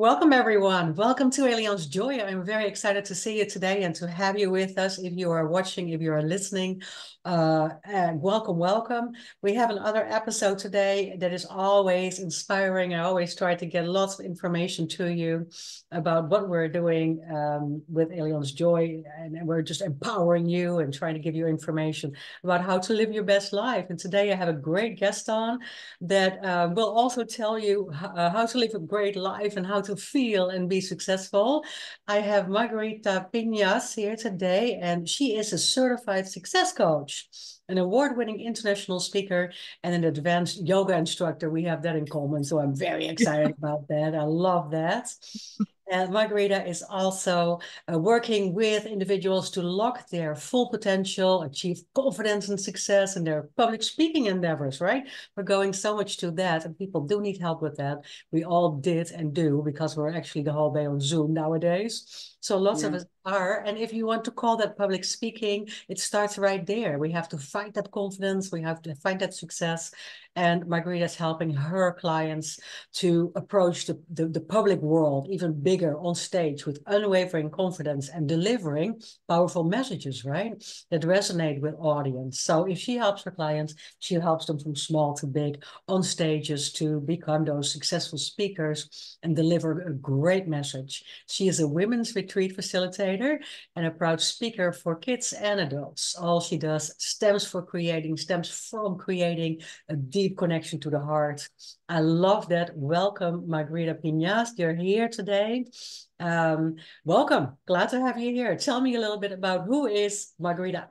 Welcome, everyone. Welcome to Allianz Joy. I'm very excited to see you today and to have you with us. If you are watching, if you are listening, and welcome. We have another episode today that is always inspiring. I always try to get lots of information to you about what we're doing with Allianz Joy. And we're just empowering you and trying to give you information about how to live your best life. And today I have a great guest on that will also tell you how to live a great life and how to feel and be successful. I have Margarita Pinas here today, and she is a certified success coach, an award-winning international speaker, and an advanced yoga instructor. We have that in common, so I'm very excited about that. I love that. And Margarita is also working with individuals to lock their full potential, achieve confidence and success in their public speaking endeavors, right? We're going so much to that, and people do need help with that. We all did and do, because we're actually the whole day on Zoom nowadays. So lots of us are. And if you want to call that public speaking, it starts right there. We have to find that confidence. We have to find that success. And Margarita is helping her clients to approach the public world even bigger on stage with unwavering confidence and delivering powerful messages, right? That resonate with audience. So if she helps her clients, she helps them from small to big on stages to become those successful speakers and deliver a great message. She is a women's retreat facilitator and a proud speaker for kids and adults. All she does stems from creating a deep connection to the heart. I love that. Welcome, Margarita Pinas. You're here today. Welcome. Glad to have you here. Tell me a little bit about who is Margarita.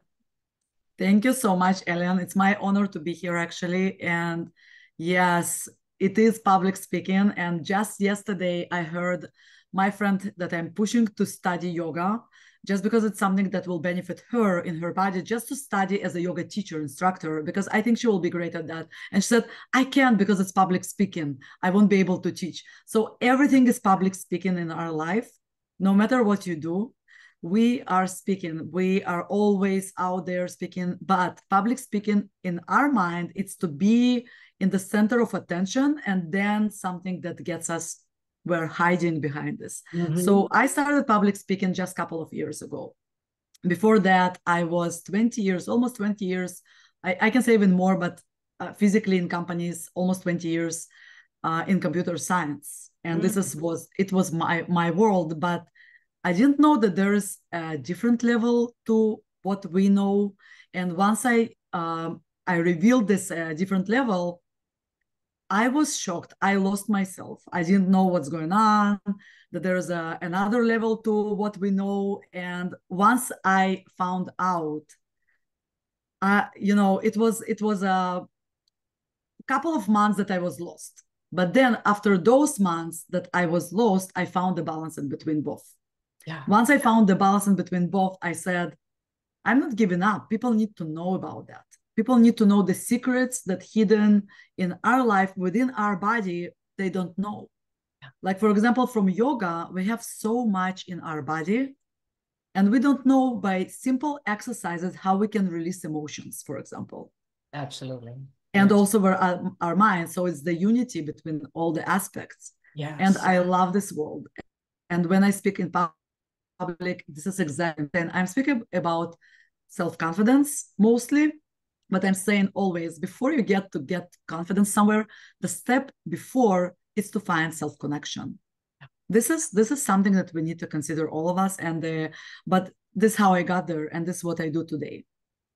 Thank you so much, Ellen. It's my honor to be here, actually. And yes, it is public speaking. And just yesterday, I heard my friend that I'm pushing to study yoga just because it's something that will benefit her in her body, just to study as a yoga teacher, instructor, because I think she will be great at that. And she said, I can't because it's public speaking. I won't be able to teach. So everything is public speaking in our life, no matter what you do. We are speaking, we are always out there speaking, but public speaking in our mind, it's to be in the center of attention, and then something that gets us, we're hiding behind this. So I started public speaking just a couple of years ago. Before that, I was 20 years, almost 20 years. I can say even more, but physically in companies, almost 20 years in computer science. And this was my world, but I didn't know that there is a different level to what we know. And once I revealed this different level, I was shocked. I lost myself. I didn't know what's going on, that there's another level to what we know. And once I found out, it was a couple of months that I was lost. But then after those months that I was lost, I found the balance in between both. Yeah. Once I found the balance in between both, I said, I'm not giving up. People need to know about that. People need to know the secrets that hidden in our life, within our body, they don't know. Like, for example, from yoga, we have so much in our body, and we don't know by simple exercises how we can release emotions, for example. Absolutely. And also our mind. So it's the unity between all the aspects. Yes. And I love this world. And when I speak in public, this is exactly, and I'm speaking about self-confidence mostly, but I'm saying always, before you get confidence somewhere, the step before is to find self-connection. This is something that we need to consider, all of us. And but this is how I got there, and this is what I do today.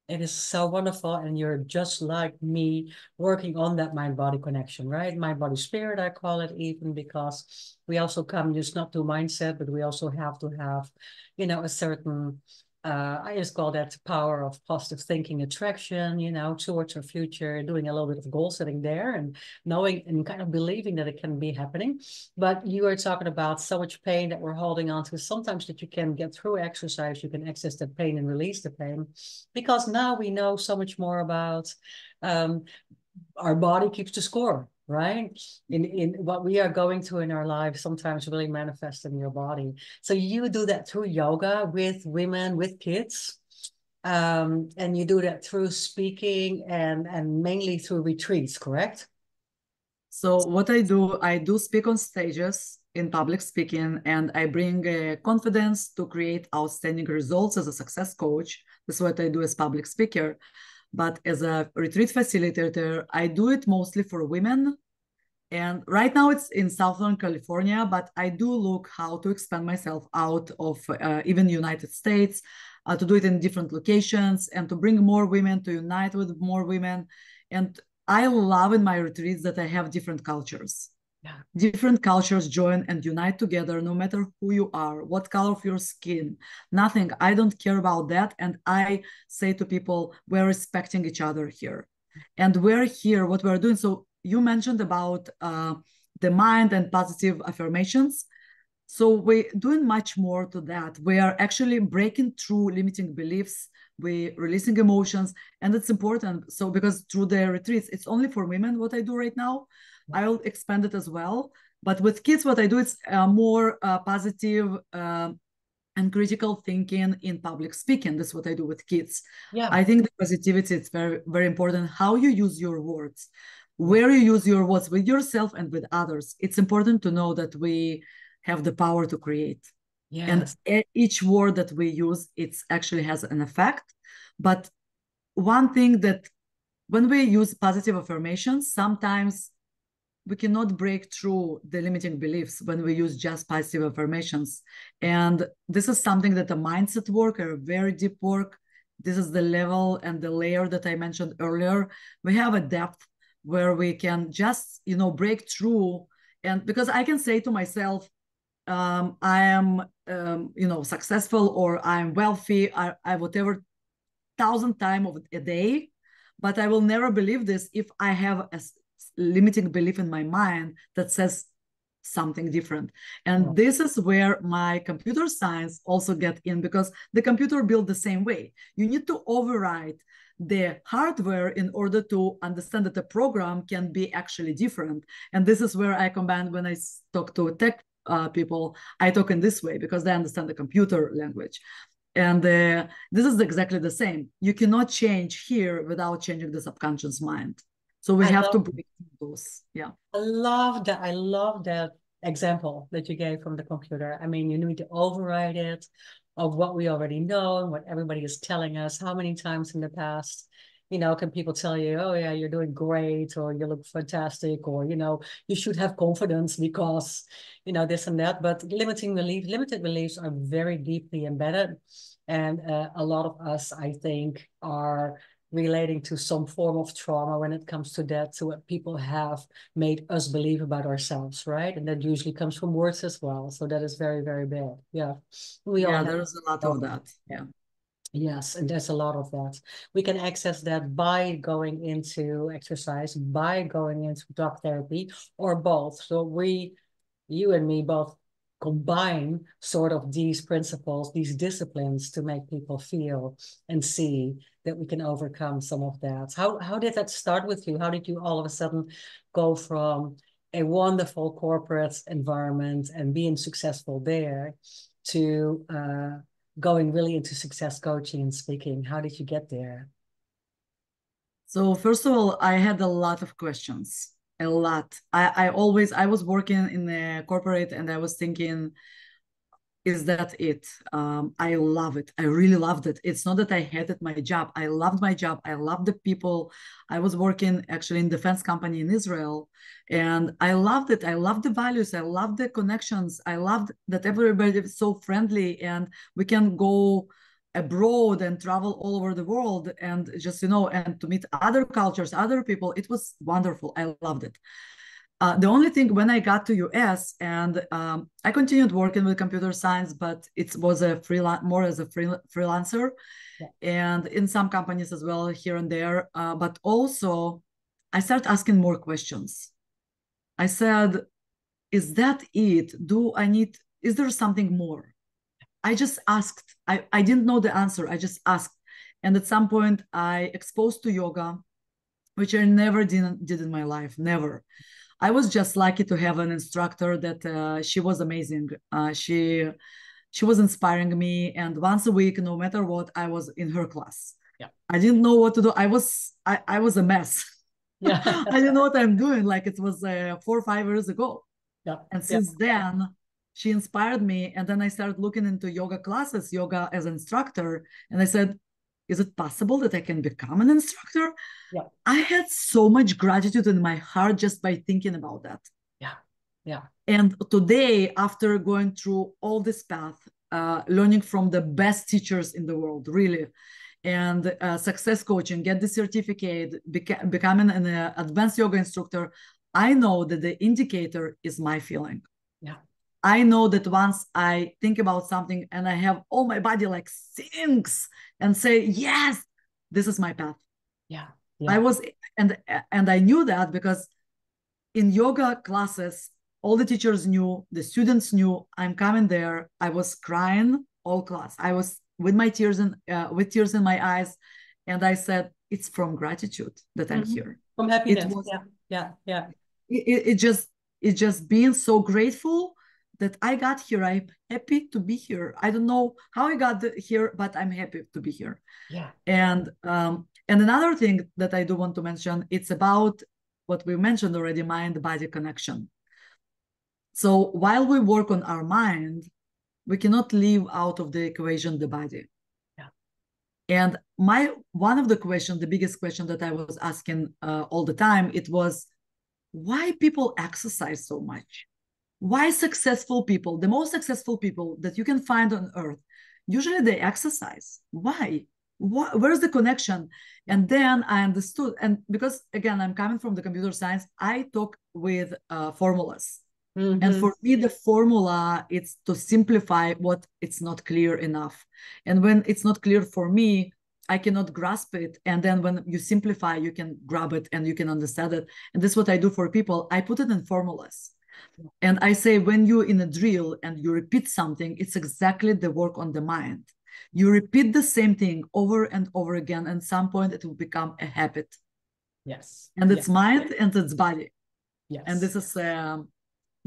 It is so wonderful, and you're just like me, working on that mind-body connection, right? Mind-body-spirit, I call it, even, because we also come just not to mindset, but we also have to have, a certain, I just call that the power of positive thinking, attraction, towards our future, doing a little bit of goal setting there, and knowing and kind of believing that it can be happening. But you are talking about so much pain that we're holding on to. Sometimes that you can get through exercise, you can access the pain and release the pain, because now we know so much more about our body keeps the score, right? In what we are going through in our lives, sometimes really manifest in your body. So you do that through yoga with women, with kids, and you do that through speaking and mainly through retreats, correct? So what I do speak on stages in public speaking, and I bring confidence to create outstanding results as a success coach. That's what I do as public speaker. But as a retreat facilitator, I do it mostly for women. And right now it's in Southern California, but I do look how to expand myself out of even United States, to do it in different locations and to bring more women, to unite with more women. And I love in my retreats that I have different cultures. Yeah. Different cultures join and unite together, no matter who you are, what color of your skin, nothing. I don't care about that. And I say to people, we're respecting each other here. And we're here, what we're doing. So you mentioned about the mind and positive affirmations. So we're doing much more to that. We are actually breaking through limiting beliefs. We're releasing emotions, and it's important. So because through the retreats, it's only for women what I do right now. I'll expand it as well. But with kids, what I do is more positive and critical thinking in public speaking. That's what I do with kids. Yeah. I think the positivity is very, very important. How you use your words, Yeah. where you use your words with yourself and with others. It's important to know that we have the power to create. Yes. And each word that we use, it actually has an effect. But one thing that when we use positive affirmations, sometimes we cannot break through the limiting beliefs when we use just positive affirmations. And this is something that a mindset work, a very deep work. This is the level and the layer that I mentioned earlier. We have a depth where we can just, break through. And because I can say to myself, I am, successful, or I'm wealthy, I whatever 1,000 times of a day, but I will never believe this if I have a limiting belief in my mind that says something different. And this is where my computer science also get in, because the computer built the same way. You need to override the hardware in order to understand that the program can be actually different. And this is where I combine, when I talk to tech people, I talk in this way because they understand the computer language. And this is exactly the same. You cannot change here without changing the subconscious mind. So we have to break those. Yeah. I love that. I love that example that you gave from the computer. I mean, you need to override it of what we already know and what everybody is telling us. How many times in the past, can people tell you, oh yeah, you're doing great, or you look fantastic, or, you should have confidence because, this and that. But limited beliefs are very deeply embedded. And a lot of us, I think, are relating to some form of trauma when it comes to that, to what people have made us believe about ourselves, right? And that usually comes from words as well. So that is very, very bad. Yeah. We all Yeah, have. there's a lot of that. Yeah. Yes, and there's a lot of that. We can access that by going into exercise, by going into talk therapy, or both. So you and me both combine sort of these principles, these disciplines, to make people feel and see that we can overcome some of that. How did that start with you? How did you all of a sudden go from a wonderful corporate environment and being successful there to going really into success coaching and speaking? How did you get there? So first of all, I had a lot of questions, a lot. I was working in a corporate, and I was thinking, is that it? I love it. I really loved it. It's not that I hated my job. I loved my job. I loved the people. I was working actually in defense company in Israel, and I loved it. I loved the values. I loved the connections. I loved that everybody is so friendly, and we can go abroad and travel all over the world, and just, and to meet other cultures, other people. It was wonderful. I loved it. The only thing, when I got to US, and I continued working with computer science, but it was more as a freelancer, Yeah. and in some companies as well, here and there. But also, I started asking more questions. I said, "Is that it? Is there something more?" I just asked. I didn't know the answer. I just asked, and at some point, I exposed to yoga, which I never did in my life, never. I was just lucky to have an instructor that she was amazing. She was inspiring me, and once a week, no matter what, I was in her class. Yeah. I didn't know what to do. I was a mess. Yeah. I didn't know what I'm doing. Like it was 4 or 5 years ago. Yeah. And Yeah. since then, she inspired me. And then I started looking into yoga classes, yoga as an instructor. And I said, is it possible that I can become an instructor? Yeah. I had so much gratitude in my heart just by thinking about that. Yeah. Yeah. And today, after going through all this path, learning from the best teachers in the world, really, and success coaching, get the certificate, becoming an advanced yoga instructor, I know that the indicator is my feeling. Yeah. I know that once I think about something and I have all my body like sinks and say, yes, this is my path. Yeah. I Yeah. was, and I knew that because in yoga classes, all the teachers knew, the students knew I'm coming there. I was crying all class. I was with my tears with tears in my eyes, and I said, "It's from gratitude that I'm Mhm. here." From It happiness. was Yeah. Yeah. Yeah. it just being so grateful that I got here. I'm happy to be here. I don't know how I got here, but I'm happy to be here. Yeah. And another thing that I do want to mention, it's about what we mentioned already, mind-body connection. So while we work on our mind, we cannot leave out of the equation the body. Yeah. And my one of the questions, the biggest question that I was asking all the time, it was why people exercise so much? Why successful people, the most successful people that you can find on earth, usually they exercise. Why? Where's the connection? Yeah. And then I understood. And because, again, I'm coming from the computer science, I talk with formulas. And Mm-hmm. for me, the formula is to simplify what it's not clear enough. And when it's not clear for me, I cannot grasp it. And then when you simplify, you can grab it and you can understand it. And this is what I do for people. I put it in formulas. And I say, when you're in a drill and you repeat something, it's exactly the work on the mind. You repeat the same thing over and over again. And at some point, it will become a habit. Yes. And Yeah. it's mind and it's body. And Yes. this is,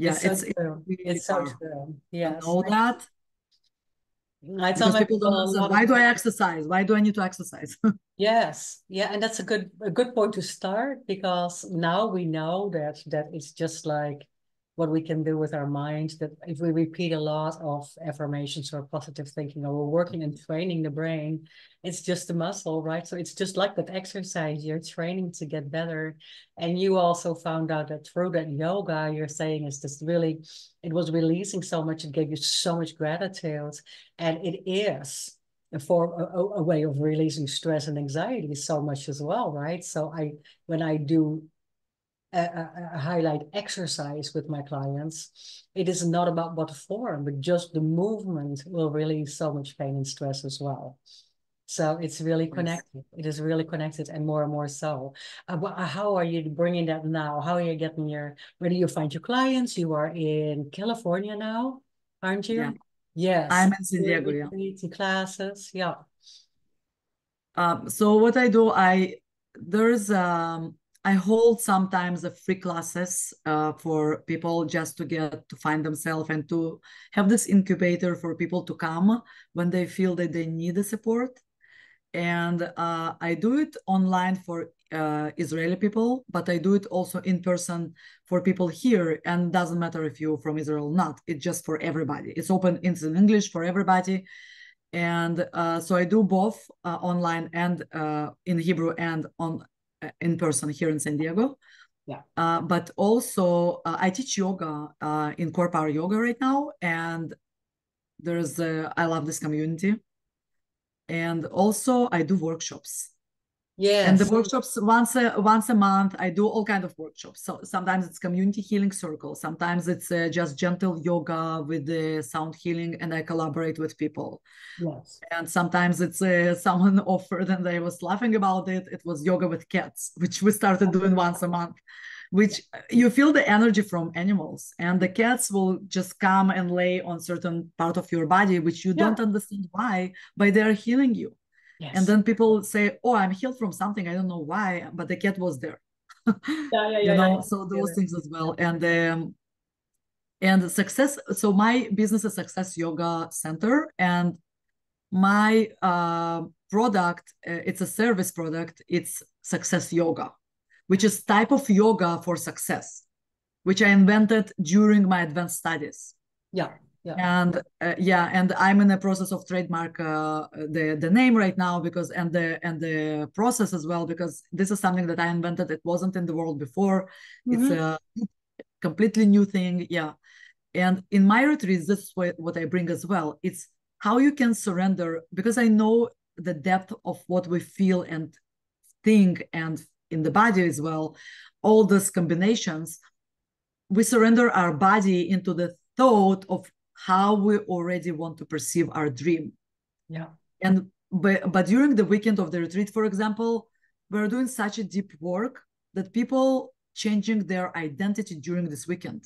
yeah, It's so it's true. really It's so powerful true. to Yes. know that, I tell because my people don't people a understand, lot of why do I exercise? Why do I need to exercise? yes. Yeah, and that's a good point to start because now we know that it's just like what we can do with our mind, that if we repeat a lot of affirmations or positive thinking, or we're working and training the brain, it's just a muscle, right? So it's just like that exercise, you're training to get better. And you also found out that through that yoga, you're saying is this really, it was releasing so much, it gave you so much gratitude. And it is a way of releasing stress and anxiety so much as well, right? So when I do a highlight exercise with my clients, it is not about what form, but just the movement will release so much pain and stress as well. So it's really Yes. connected. It is really connected, and more so. How are you bringing that now? How are you getting where do you find your clients? You are in California now, aren't Yeah. you? Yes. I'm in San Doing Diego, yeah. retreats and classes. Yeah. So what I do, there's I hold sometimes a free classes for people just to get to find themselves and to have this incubator for people to come when they feel that they need the support. And I do it online for Israeli people, but I do it also in person for people here. And it doesn't matter if you're from Israel or not. It's just for everybody. It's open. It's in English for everybody. And so I do both online and in Hebrew and on in person here in San Diego. Yeah. But also I teach yoga in Core Power Yoga right now, and I love this community. And also I do workshops. And the Yes. workshops once a month, I do all kind of workshops. So sometimes it's community healing circle, sometimes it's just gentle yoga with the sound healing, and I collaborate with people. Yes. And sometimes it's someone offered, and I was laughing about it. It was yoga with cats, which we started doing once a month, which you feel the energy from animals, and the cats will just come and lay on certain part of your body, which you Yeah. don't understand why, but they are healing you. And Yes. then people say, "Oh, I'm healed from something. I don't know why, but the cat was there." Yeah. Yeah. Yeah. Yeah. So Yeah. those things as Yeah. well. And success. So my business is Success Yoga Center, and my product, it's a service product. It's Success Yoga. which is type of yoga for success, which I invented during my advanced studies. Yeah. Yeah. And I'm in the process of trademark the name right now, because and the process as well, because this is something that I invented. It wasn't in the world before. It's Mm-hmm. a completely new thing. Yeah. And in my retreats, this is what I bring as well. It's how you can surrender, because I know the depth of what we feel and think, and in the body as well, all these combinations. We surrender our body into the thought of how we already want to perceive our dream. Yeah. And but during the weekend of the retreat, for example, we're doing such a deep work that people changing their identity during this weekend.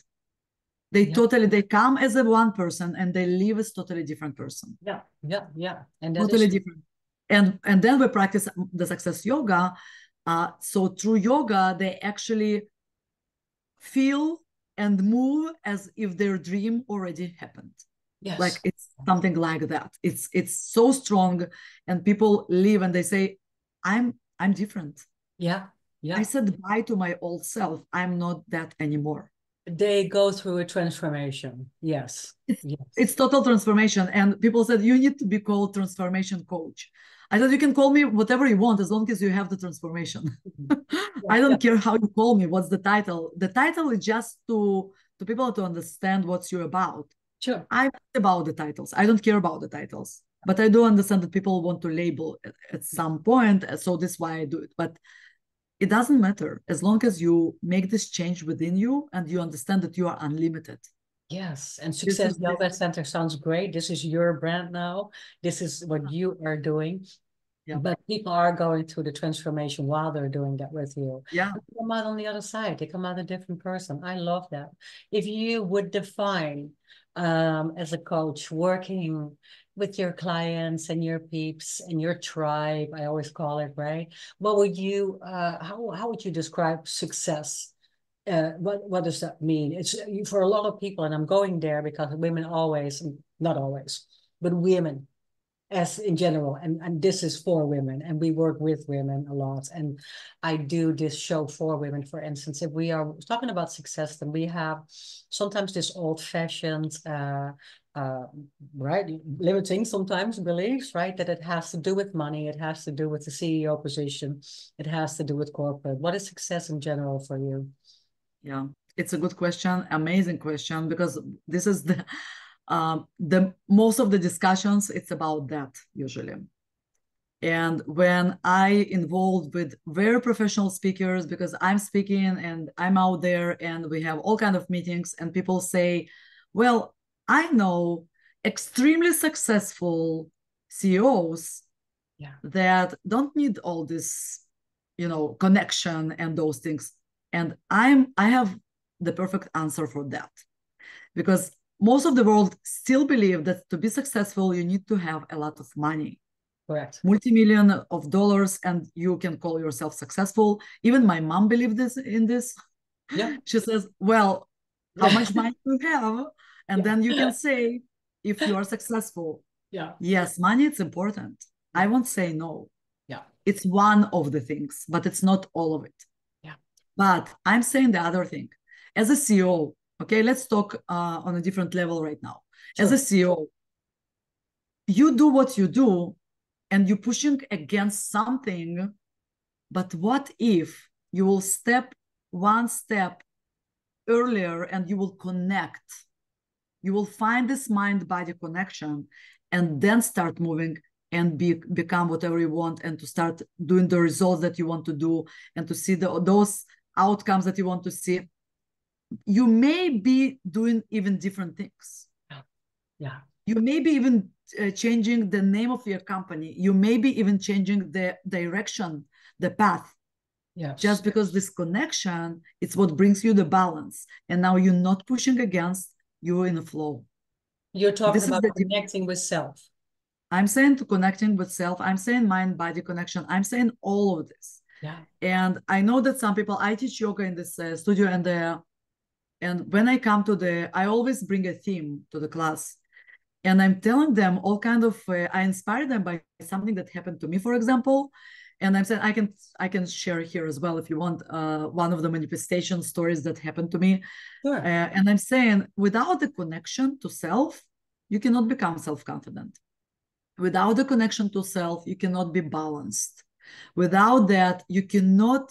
Yeah. They come as a one person and they leave as totally different person. Yeah. Yeah. Yeah. And that Totally is, different. And then we practice the success yoga. So through yoga, they actually feel and move as if their dream already happened. Like yes. it's something like that. It's so strong, and people leave and they say, I'm different. Yeah. I Yeah. said bye to my old self. I'm not that anymore. They go through a transformation. Yes. It's Yes. it's total transformation. And people said you need to be called transformation coach. I said you can call me whatever you want as long as you have the transformation. Mhm. Yeah. I Yeah. don't care how you call me. What's the title? The title is just to people to understand what you're about. Sure. I'm not about the titles. I don't care about the titles. But I do understand that people want to label at some point. So this is why I do it. But it doesn't matter as long as you make this change within you and you understand that you are unlimited. Yes, and This Success is this. Yoga Center sounds great. This is your brand now. This is what you are doing. Yeah. But people are going through the transformation while they're doing that with you. Yeah. They come out on the other side. They come out a different person. I love that. If you would define as a coach working with your clients and your peeps and your tribe, I always call it, right? What would you how would you describe success? What does that mean? It's for a lot of people, and I'm going there because women always, not always, but women as in general, and this is for women, and we work with women a lot. And I do this show for women. For instance, if we are talking about success, then we have sometimes this old-fashioned uh, right, limiting sometimes beliefs, right, that it has to do with money, it has to do with the CEO position, it has to do with corporate. What is success in general for you? Yeah. It's a good question, amazing question, because this is the most of the discussions, it's about that usually. And when I involved with very professional speakers, because I'm speaking and I'm out there and we have all kind of meetings, and people say, well, I know extremely successful CEOs Yeah. that don't need all this, connection and those things. And I have the perfect answer for that, because most of the world still believe that to be successful, you need to have a lot of money, Correct. multi-million of dollars, and you can call yourself successful. Even my mom believed in this. Yeah. She says, well, how much money do you have? And Yeah. then you can say if you are successful. Yeah. Yes, money is important. Yeah. I won't say no. Yeah. It's one of the things, but it's not all of it. Yeah. But I'm saying the other thing. As a CEO, okay, let's talk on a different level right now. As a Sure. CEO, you do what you do and you're pushing against something, but what if you will step one step earlier and you will connect? You will find this mind-body connection and then start moving and become whatever you want, and to start doing the results that you want to do and to see those outcomes that you want to see. You may be doing even different things. Yeah. You may be even changing the name of your company. You may be even changing the direction, the path, Yes. just because this connection, it's what brings you the balance. And now you're not pushing against, you're in a flow. You're talking This is about the connecting with self. I'm saying to connecting with self. I'm saying mind body connection. I'm saying all of this. Yeah. And I know that some people, I teach yoga in this studio, and when I come I always bring a theme to the class, and I'm telling them all kind of, I inspire them by something that happened to me, for example. And I'm saying I can share here as well if you want one of the manifestation stories that happened to me. Sure. And I'm saying without the connection to self, you cannot become self-confident. Without the connection to self, you cannot be balanced. Without that, you cannot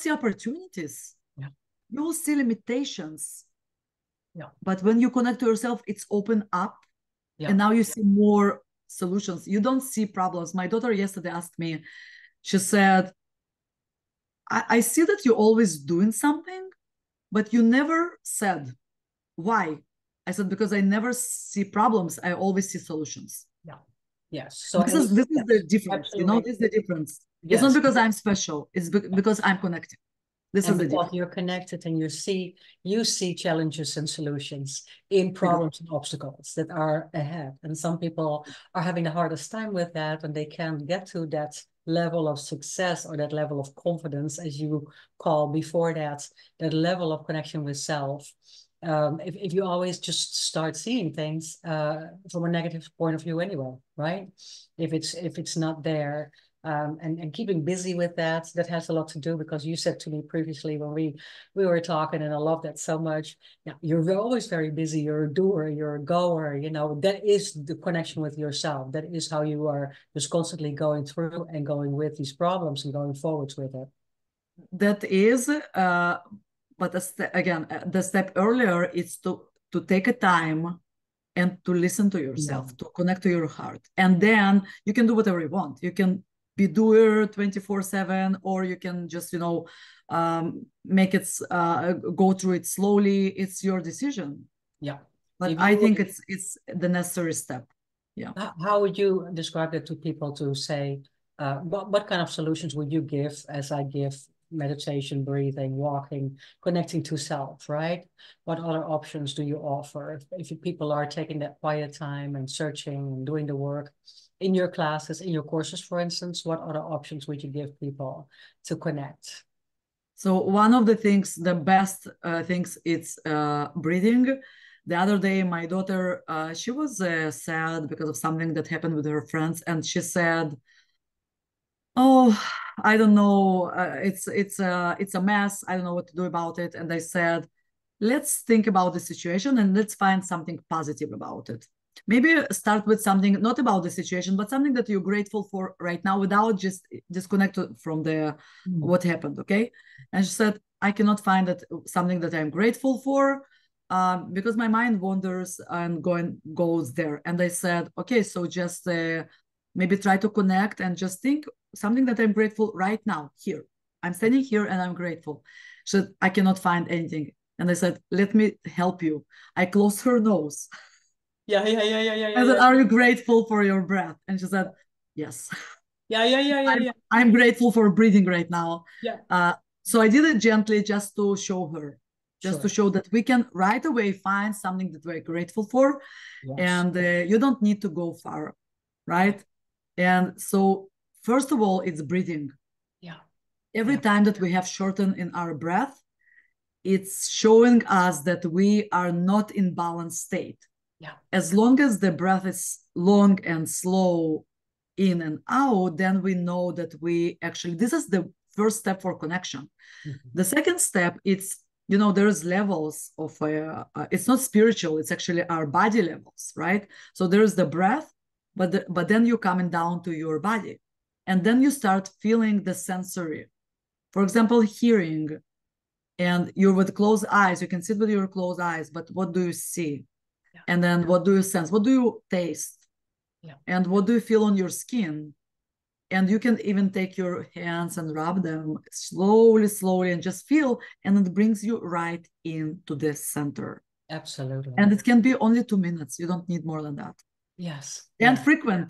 see opportunities. Yeah. You will see limitations. Yeah. But when you connect to yourself, it's open up. Yeah. And now you see more solutions. You don't see problems. My daughter yesterday asked me, she said, I see that you're always doing something, but you never said why. I said, because I never see problems. I always see solutions. Yeah. Yes. So This is yes, the difference. absolutely. This is the difference. It's not Yes. because I'm special. It's because I'm connected. This And is the because difference. you're connected and you see challenges and solutions in problems and obstacles that are ahead. And some people are having the hardest time with that, and they can't get to that level of success or that level of confidence, as you call before that level of connection with self. If you always just start seeing things from a negative point of view anyway, right? If it's not there, and keeping busy with that has a lot to do, because you said to me previously when we were talking, and I love that so much. Yeah, you're always very busy. You're a doer. You're a goer. That is the connection with yourself. That is how you are just constantly going through and going with these problems and going forwards with it. That is, but again, the step earlier is to take a time and to listen to yourself, Yeah. to connect to your heart, and then you can do whatever you want. You can be doer 24/7, or you can just make it go through it slowly. It's your decision. Yeah. But If I you think it's the necessary step. Yeah. How would you describe it to people to say, what kind of solutions would you give as I give meditation, breathing, walking, connecting to self, right? What other options do you offer if people are taking that quiet time and searching and doing the work in your classes, in your courses, for instance? What other options would you give people to connect? So one of the things, the best things, it's breathing. The other day, my daughter, she was sad because of something that happened with her friends, and she said, "Oh, I don't know. It's a mess. I don't know what to do about it." And I said, "Let's think about the situation and let's find something positive about it. Maybe start with something not about the situation, but something that you're grateful for right now, without just disconnect from the what happened." Okay. And she said, "I cannot find that something that I'm grateful for, because my mind wanders and goes there." And I said, "Okay, so just maybe try to connect and just think something that I'm grateful right now, here. I'm standing here and I'm grateful." She said, "I cannot find anything." And I said, "Let me help you." I closed her nose. Yeah, yeah, yeah, yeah, yeah, yeah, I said, yeah. "Are you grateful for your breath?" And she said, "Yes." Yeah, yeah, yeah, yeah, yeah. I'm grateful for breathing right now. Yeah. So I did it gently just to show her, just to Sure. show that we can right away find something that we're grateful for. Yes. And you don't need to go far, right? And so, first of all, it's breathing. Yeah. Every Yeah. time that we have shortened in our breath, it's showing us that we are not in balanced state. Yeah. As long as the breath is long and slow in and out, then we know that we actually, this is the first step for connection. Mhm. The second step, it's, there's levels of, it's not spiritual, it's actually our body levels, right? So there's the breath, but then you're coming down to your body. And then you start feeling the sensory. For example, hearing, and you're with closed eyes, you can sit with your closed eyes, but what do you see? Yeah. And then what do you sense? What do you taste? Yeah. And what do you feel on your skin? And you can even take your hands and rub them slowly, slowly, and just feel, and it brings you right into the center. Absolutely. And it can be only 2 minutes. You don't need more than that. Yes. And Yeah. frequent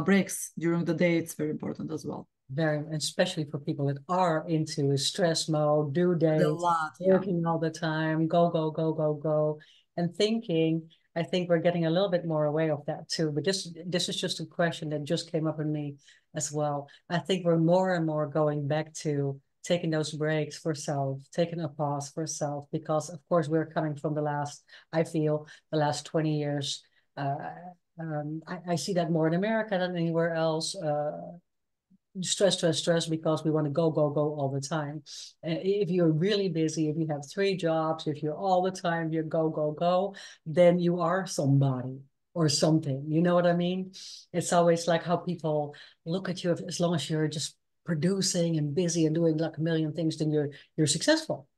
breaks during the day, it's very important as well. Very, especially for people that are into a stress mode, due A dates, lot, yeah. working all the time, go, go, go, go, go, and thinking. I think we're getting a little bit more aware of that too. But this is just a question that just came up in me as well. I think we're more and more going back to taking those breaks for self, taking a pause for self, because of course we're coming from I feel the last 20 years. I see that more in America than anywhere else. stress because we want to go all the time. If you're really busy, if you have 3 jobs, if you're all the time, you go, then you are somebody or something. You know what I mean? It's always like how people look at you. As long as you're just producing and busy and doing like a million things, then you're successful.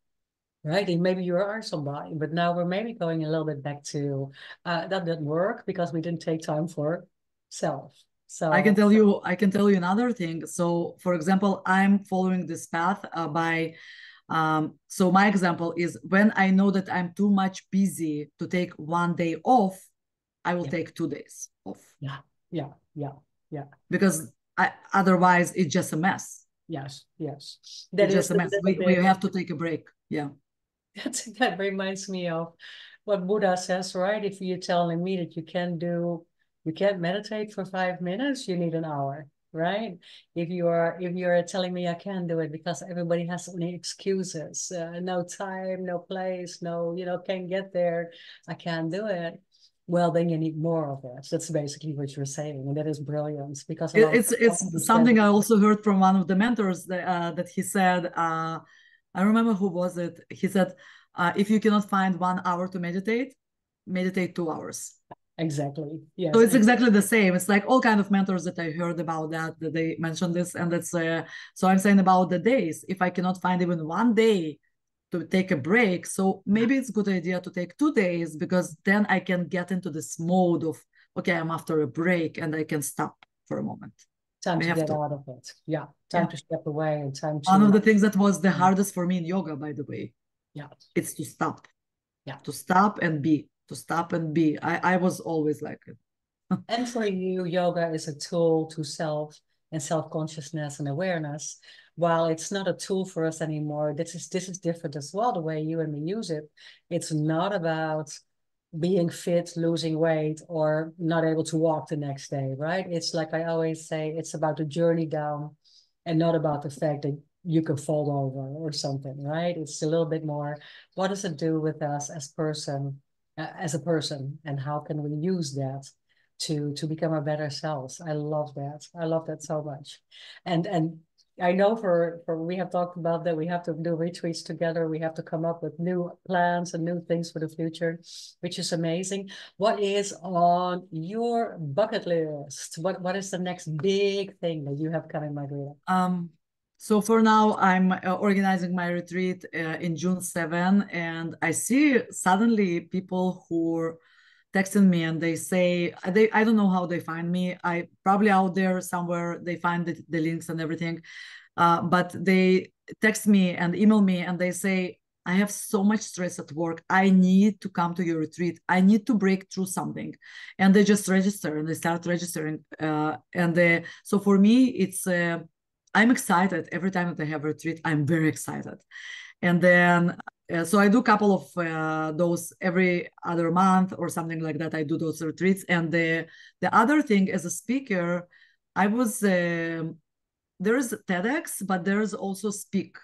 Right. And maybe you are somebody, but now we're maybe going a little bit back to that didn't work because we didn't take time for self. So I can tell you another thing. So for example, I'm following this path by so my example is when I know that I'm too much busy to take one day off, I will yeah, take 2 days off yeah, yeah, yeah, yeah. because otherwise it's just a mess. Yes. That It's is just a a mess. little We bit. have to take a break. Yeah. That reminds me of what Buddha says, right? If you're telling me that you can't meditate for 5 minutes, you need an hour, right? If you're telling me I can't do it because everybody has so many excuses, no time, no place, no, can't get there, I can't do it. Well, then you need more of it. That's basically what you're saying, and that is brilliant because a lot of people It's understand. something I also heard from one of the mentors that he said. I remember who was it. He said, if you cannot find 1 hour to meditate, meditate 2 hours. Exactly. So Yes. it's exactly the same. It's like all kind of mentors that I heard about that they mentioned this, and that's so I'm saying about the days. If I cannot find even one day to take a break, so maybe it's a good idea to take 2 days because then I can get into this mode of okay, I'm after a break and I can stop for a moment. Time We to have get to. out of it. Yeah. Time Yeah. to step away and time One of to, the things that was the hardest for me in yoga, by the way, yeah. it's Yeah. to stop and be, to stop and be. I was always like it. And for you, yoga is a tool to self-consciousness and awareness. While it's not a tool for us anymore, this is different as well, the way you and me use it. It's not about being fit, losing weight, or not able to walk the next day, right? It's like I always say, it's about the journey down and not about the fact that you can fall over or something, right? It's a little bit more, what does it do with us as a person, and how can we use that to become our better selves? I love that. I love that so much. And I know for we have talked about that we have to do retreats together. We have to come up with new plans and new things for the future, which is amazing. What is on your bucket list? What is the next big thing that you have coming, Margarita? Um, so for now, I'm organizing my retreat in June 7, and I see suddenly people who are texting me and they say I don't know how they find me. I probably out there somewhere they find the links and everything, but they text me and email me and they say I have so much stress at work. I need to come to your retreat. I need to break through something, and they just register and they start registering. So for me, it's. I'm excited every time that I have a retreat. I'm very excited, and then so I do a couple of those every other month or something like that. I do those retreats, and the other thing as a speaker, I was there is TEDx, but there is also Speak.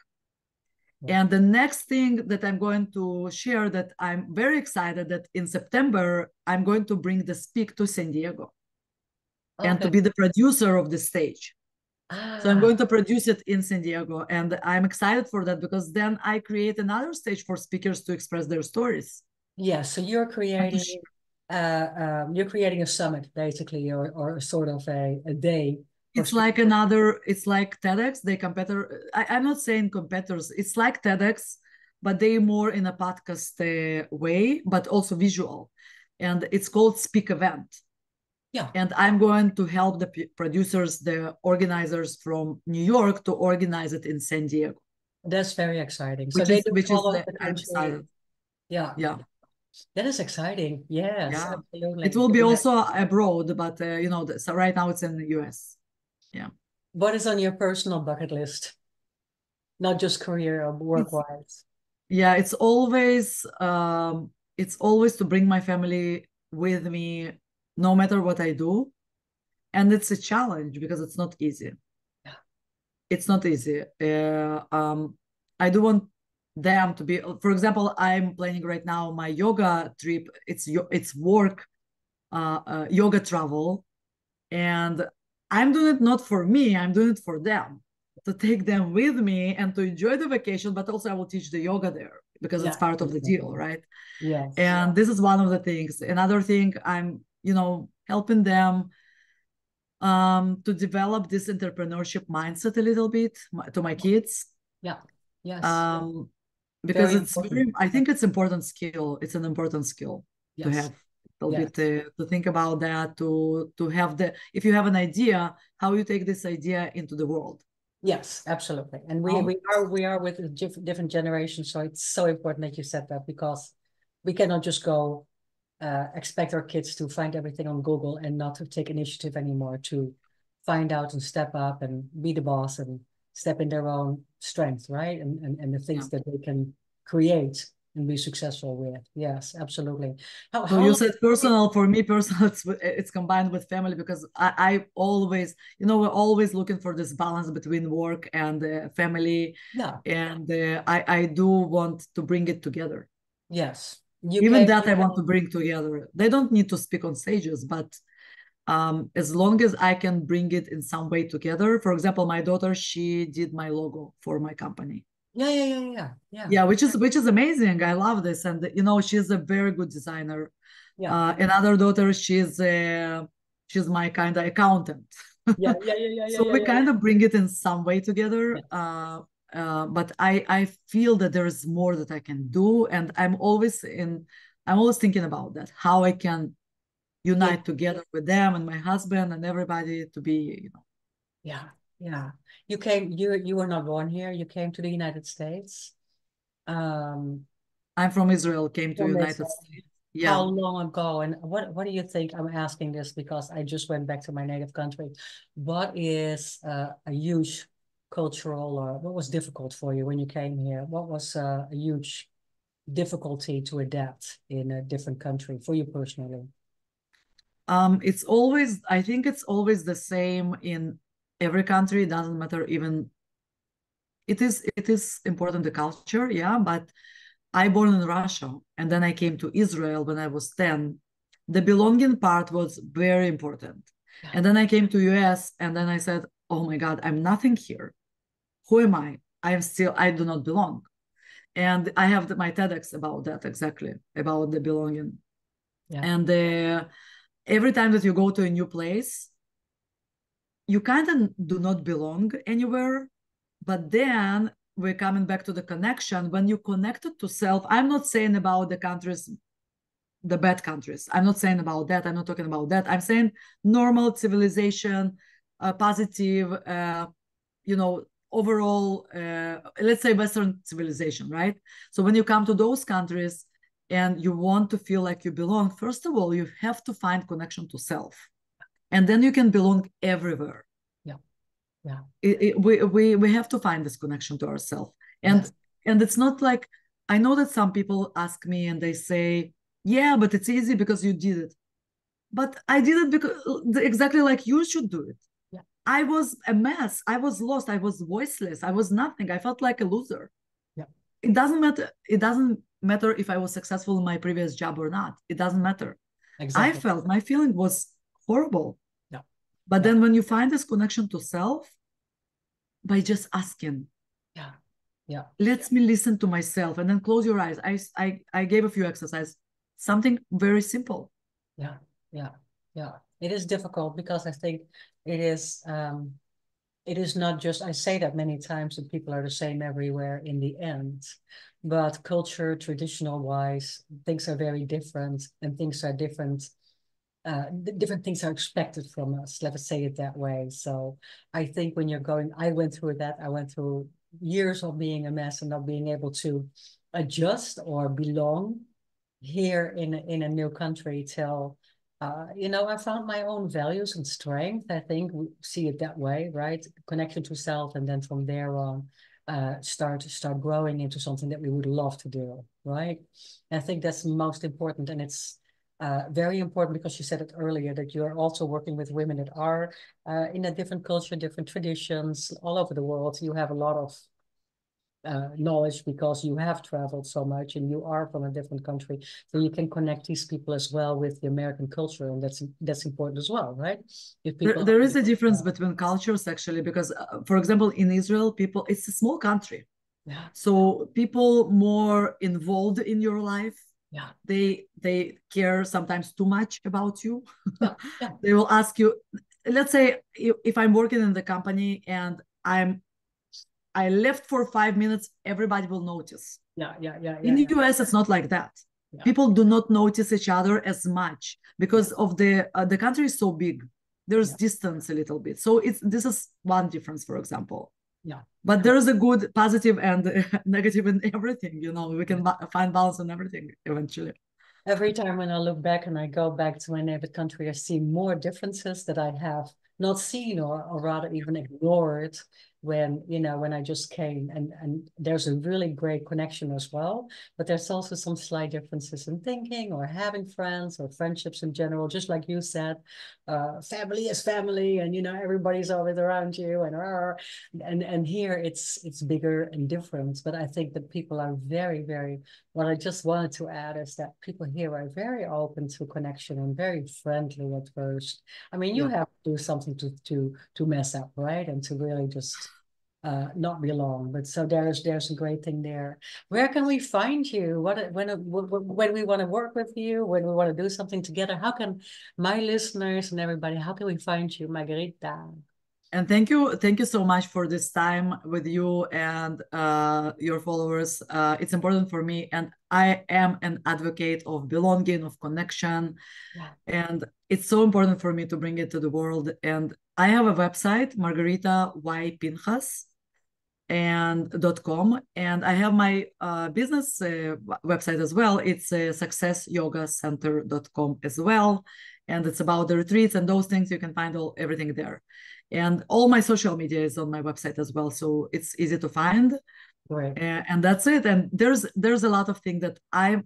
And the next thing that I'm going to share that I'm very excited that in September I'm going to bring the Speak to San Diego and to Okay. be the producer of the stage. So I'm Ah, going to produce it in San Diego, and I'm excited for that because then I create another stage for speakers to express their stories. yeah. So And to sh- you're creating a summit basically, or sort of a day for it's speakers. like another, it's like TEDx. They competitor. I'm not saying competitors. It's like TEDx, but they more in a podcast way, but also visual. And it's called Speak Event. Yeah, And I'm going to help the producers, the organizers from New York to organize it in San Diego, that's very exciting. So they do which is follow the I'm country. excited. Yeah, Yeah, that is exciting. Yes, yeah. It absolutely. will be also abroad, but so right now it's in the US. Yeah, What is on your personal bucket list? Not just career or work it's wise. yeah, it's always to bring my family with me, no matter what I do, and it's a challenge because it's not easy. Yeah. It's not easy. I do want them to be. For example, I'm planning right now my yoga trip. It's work yoga travel, and I'm doing it not for me, I'm doing it for them, to take them with me and to enjoy the vacation, but also I will teach the yoga there because it's Yeah, part of the deal, exactly. right? Yes. And this is one of the things. Another thing, I'm, helping them to develop this entrepreneurship mindset a little bit to my kids. Yeah. Yes. Um, because Very it's important. very, I think it's important skill. It's an important skill to Yes. have a little bit Yes. to think about that, to have the, if you have an idea, how you take this idea into the world. Yes, absolutely. And we Oh, we are we are with a different generations, so it's so important that you said that because we cannot just go expect our kids to find everything on Google and not to take initiative anymore to find out and step up and be the boss and step in their own strength, right? And the yeah. things that they can create and be successful with. Yes, absolutely. So How you long? said personal. For me, personal, it's combined with family because I always, we're always looking for this balance between work and family, Yeah. and I do want to bring it together. Yes. You Even came. that I want to bring together. They don't need to speak on stages, but as long as I can bring it in some way together. For example, my daughter, she did my logo for my company. Yeah, yeah, yeah, yeah, yeah, Yeah, which is amazing. I love this, and she's a very good designer. yeah, Another daughter, she's my kind of accountant. yeah, yeah, yeah, yeah, yeah, So yeah, we yeah, kind of bring it in some way together. yeah. But I feel that there is more that I can do, and I'm always thinking about that, how I can Yeah, unite together with them and my husband and everybody to be, yeah, yeah. You came. You were not born here. You came to the United States. Um, I'm from Israel, came to from United Israel. States. How Yeah. long ago? And what do you think? I'm asking this because I just went back to my native country. What is a huge cultural, or what was difficult for you when you came here? What was a huge difficulty to adapt in a different country for you personally? I think it's always the same in every country. It doesn't matter even, it is important, the culture, yeah, but I born in Russia and then I came to Israel when I was 10. The belonging part was very important. Yeah, And then I came to US and then I said, oh my God, I'm nothing here. Who am I? I do not belong. And I have my TEDx about that, exactly, about the belonging. yeah, And every time that you go to a new place, you kind of do not belong anywhere. But then we're coming back to the connection. When you connected to self, I'm not saying about the countries, the bad countries. I'm not saying about that. I'm not talking about that. I'm saying normal civilization, positive, overall, let's say Western civilization, right? So when you come to those countries and you want to feel like you belong, first of all, you have to find connection to self. And then you can belong everywhere. yeah, yeah, We have to find this connection to ourselves. yeah, And it's not like, I know that some people ask me and they say, yeah, but it's easy because you did it. But I did it because exactly like you should do it. yeah, I was a mess. I was lost. I was voiceless. I was nothing. I felt like a loser. yeah. It doesn't matter. It doesn't matter if I was successful in my previous job or not. It doesn't matter. I Exactly. felt my feeling was horrible. Yeah, But yeah, then when you find this connection to self by just asking, yeah, yeah, let me listen to myself, and then close your eyes. I gave a few exercises, something very simple. yeah, yeah, yeah. It is difficult because I think it is it is not just, I say that many times that people are the same everywhere in the end, but culture, traditional wise, things are very different and things are different. Different things are expected from us, let us say it that way. So I think when you're going, I went through that. I went through years of being a mess and not being able to adjust or belong here in a new country till I found my own values and strength. I think we see it that way, right? Connection to self, and then from there on, start growing into something that we would love to do, right? And I think that's most important, and it's very important because you said it earlier that you're also working with women that are in a different culture, different traditions all over the world. You have a lot of knowledge because you have traveled so much and you are from a different country, so you can connect these people as well with the American culture, and that's important as well, right? If people There is a difference between cultures actually, because for example, in Israel, people, it's a small country. yeah, So people more involved in your life, yeah, they care sometimes too much about you. yeah, yeah, They will ask you, let's say if I'm working in the company and I left for 5 minutes, everybody will notice. yeah, yeah, yeah, In yeah, the yeah, US, it's not like that. yeah, People do not notice each other as much yeah, because of the country is so big. There's yeah, distance a little bit. So it's this is one difference, for example. yeah, But correct. there is a good, positive, and negative in everything. You know, we can find balance in everything eventually. Every time when I look back and I go back to my native country, I see more differences that I have not seen, or rather even ignored when, when I just came. And there's a really great connection as well. But there's also some slight differences in thinking or having friends or friendships in general. Just like you said, family is family, and everybody's always around you, and here it's bigger and different. But I think that people are very, very, what I just wanted to add is that people here are very open to connection and very friendly at first. I mean, you Yeah. have to do something to mess up, right? And to really just not belong. But so there's a great thing there. Where can we find you? When we want to work with you, when we want to do something together, how can my listeners and everybody, how can we find you, Margarita? And thank you so much for this time with you and your followers. It's important for me, and I am an advocate of belonging, of connection, Yeah, and it's so important for me to bring it to the world. And I have a website, Margarita Y Pinjas and .com, and I have my business website as well. It's successyogacenter.com as well, and it's about the retreats and those things. You can find everything there, and all my social media is on my website as well, so it's easy to find. great. And that's it. And there's a lot of things that to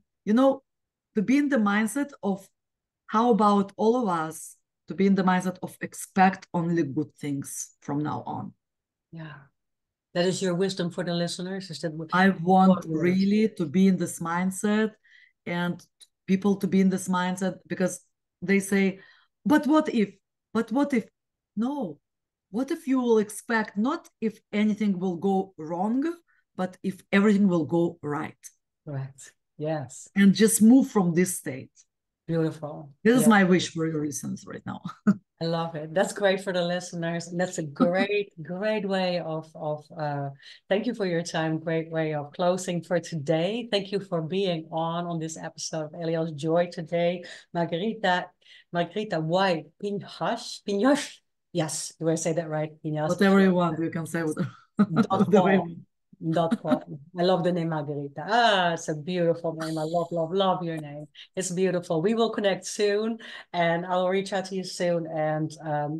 be in the mindset of, how about all of us to be in the mindset of expect only good things from now on. Yeah. That is your wisdom for the listeners? Is that I want what words? really to be in this mindset, and people to be in this mindset, because they say, but what if? But what if? No. What if you will expect not if anything will go wrong, but if everything will go right? Correct. Yes. And just move from this state. Beautiful. This is Yeah. my wish for your reasons right now. I love it. That's great for the listeners. And that's a great, great way of thank you for your time. Great way of closing for today. Thank you for being on this episode of Eliel's Joy today. Margarita Y. Pinas. Yes, do I say that right? Pinas. Whatever you want, you can say Dot the way you com. want. .com. I love the name Margarita. It's a beautiful name. I love, love, love your name. It's beautiful. We will connect soon, and I'll reach out to you soon. And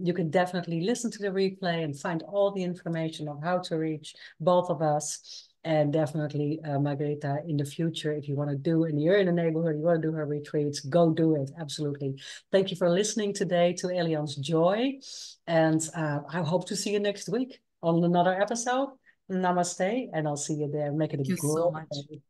you can definitely listen to the replay and find all the information of how to reach both of us. And definitely, Margarita, in the future, if you want to do, and you're in the neighborhood, you want to do her retreats, go do it. Absolutely. Thank you for listening today to Elian's Joy. And I hope to see you next week on another episode. Namaste, and I'll see you there. Make it a Thank you so great much. day.